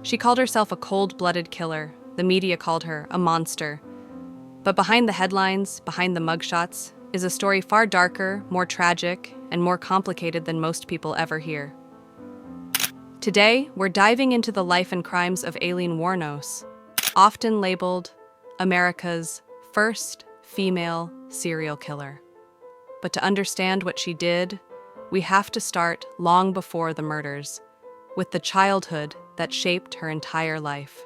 She called herself a cold-blooded killer. The media called her a monster. But behind the headlines, behind the mugshots, is a story far darker, more tragic, and more complicated than most people ever hear. Today, we're diving into the life and crimes of Aileen Wuornos, often labeled America's first female serial killer. But to understand what she did, we have to start long before the murders, with the childhood that shaped her entire life.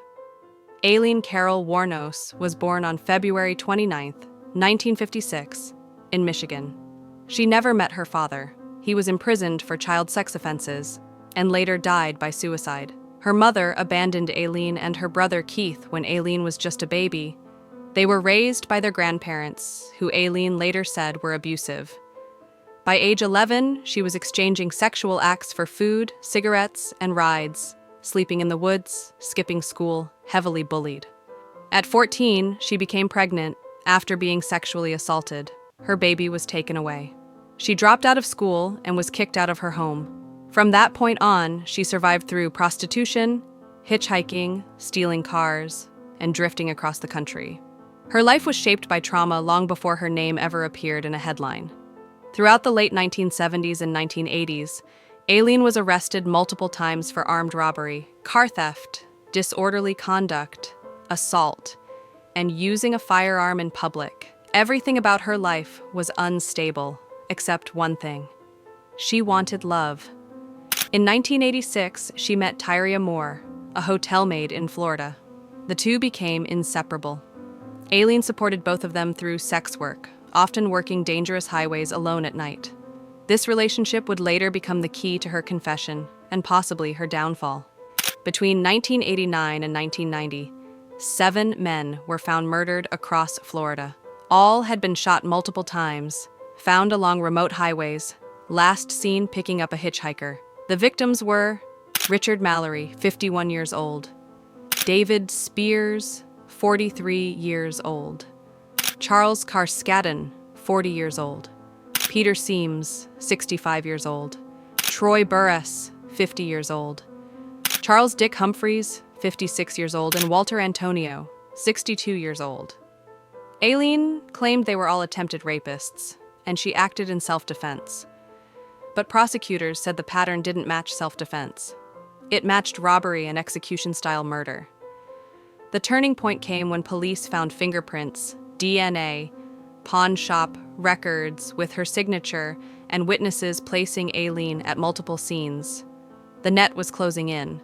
Aileen Carol Wuornos was born on February 29, 1956, in Michigan. She never met her father. He was imprisoned for child sex offenses and later died by suicide. Her mother abandoned Aileen and her brother Keith when Aileen was just a baby. They were raised by their grandparents, who Aileen later said were abusive. By age 11, she was exchanging sexual acts for food, cigarettes, and rides, sleeping in the woods, skipping school, heavily bullied. At 14, she became pregnant after being sexually assaulted. Her baby was taken away. She dropped out of school and was kicked out of her home. From that point on, she survived through prostitution, hitchhiking, stealing cars, and drifting across the country. Her life was shaped by trauma long before her name ever appeared in a headline. Throughout the late 1970s and 1980s, Aileen was arrested multiple times for armed robbery, car theft, disorderly conduct, assault, and using a firearm in public. Everything about her life was unstable, except one thing. She wanted love. In 1986, she met Tyria Moore, a hotel maid in Florida. The two became inseparable. Aileen supported both of them through sex work, often working dangerous highways alone at night. This relationship would later become the key to her confession and possibly her downfall. Between 1989 and 1990, 7 men were found murdered across Florida. All had been shot multiple times, found along remote highways, last seen picking up a hitchhiker. The victims were Richard Mallory, 51 years old, David Spears, 43 years old, Charles Carskadden, 40 years old, Peter Seames, 65 years old, Troy Burress, 50 years old, Charles Dick Humphreys, 56 years old, and Walter Antonio, 62 years old. Aileen claimed they were all attempted rapists, and she acted in self-defense. But prosecutors said the pattern didn't match self-defense. It matched robbery and execution-style murder. The turning point came when police found fingerprints, DNA, pawn shop records with her signature, and witnesses placing Aileen at multiple scenes. The net was closing in.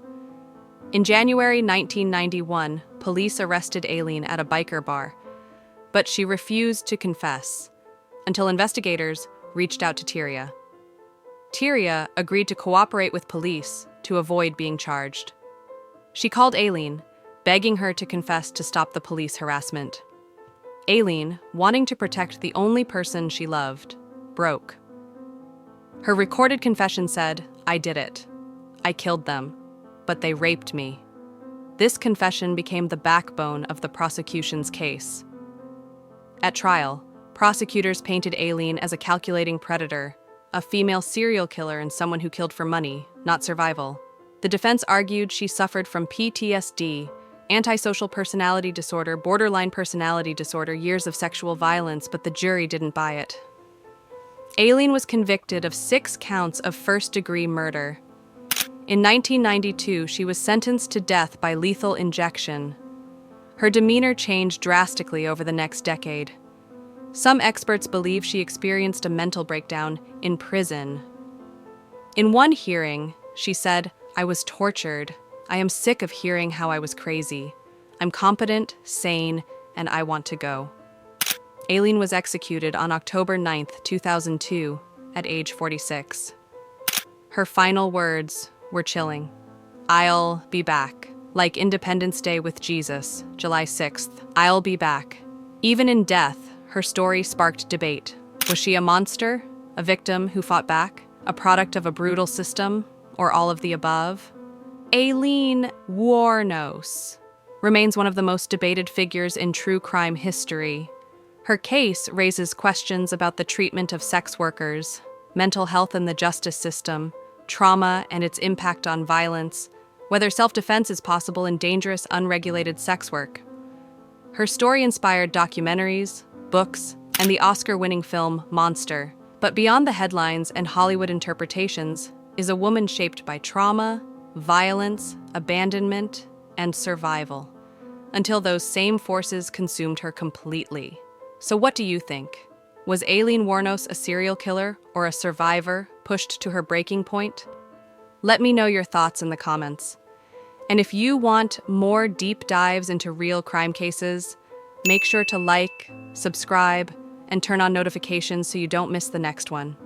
In January 1991, police arrested Aileen at a biker bar, but she refused to confess until investigators reached out to Tyria. Tyria agreed to cooperate with police to avoid being charged. She called Aileen, begging her to confess to stop the police harassment. Aileen, wanting to protect the only person she loved, broke. Her recorded confession said, "I did it. I killed them, but they raped me." This confession became the backbone of the prosecution's case. At trial, prosecutors painted Aileen as a calculating predator, a female serial killer and someone who killed for money, not survival. The defense argued she suffered from PTSD, antisocial personality disorder, borderline personality disorder, years of sexual violence, but the jury didn't buy it. Aileen was convicted of 6 counts of first-degree murder. In 1992, she was sentenced to death by lethal injection. Her demeanor changed drastically over the next decade. Some experts believe she experienced a mental breakdown in prison. In one hearing, she said, "I was tortured. I am sick of hearing how I was crazy. I'm competent, sane, and I want to go." Aileen was executed on October 9, 2002, at age 46. Her final words were chilling. "I'll be back. Like Independence Day with Jesus, July 6th. I'll be back." Even in death, her story sparked debate. Was she a monster, a victim who fought back, a product of a brutal system, or all of the above? Aileen Wuornos remains one of the most debated figures in true crime history. Her case raises questions about the treatment of sex workers, mental health in the justice system, trauma and its impact on violence, whether self-defense is possible in dangerous, unregulated sex work. Her story inspired documentaries, books, and the Oscar-winning film Monster. But beyond the headlines and Hollywood interpretations is a woman shaped by trauma, violence, abandonment, and survival, until those same forces consumed her completely. So what do you think? Was Aileen Wuornos a serial killer or a survivor pushed to her breaking point? Let me know your thoughts in the comments. And if you want more deep dives into real crime cases, make sure to like, subscribe, and turn on notifications so you don't miss the next one.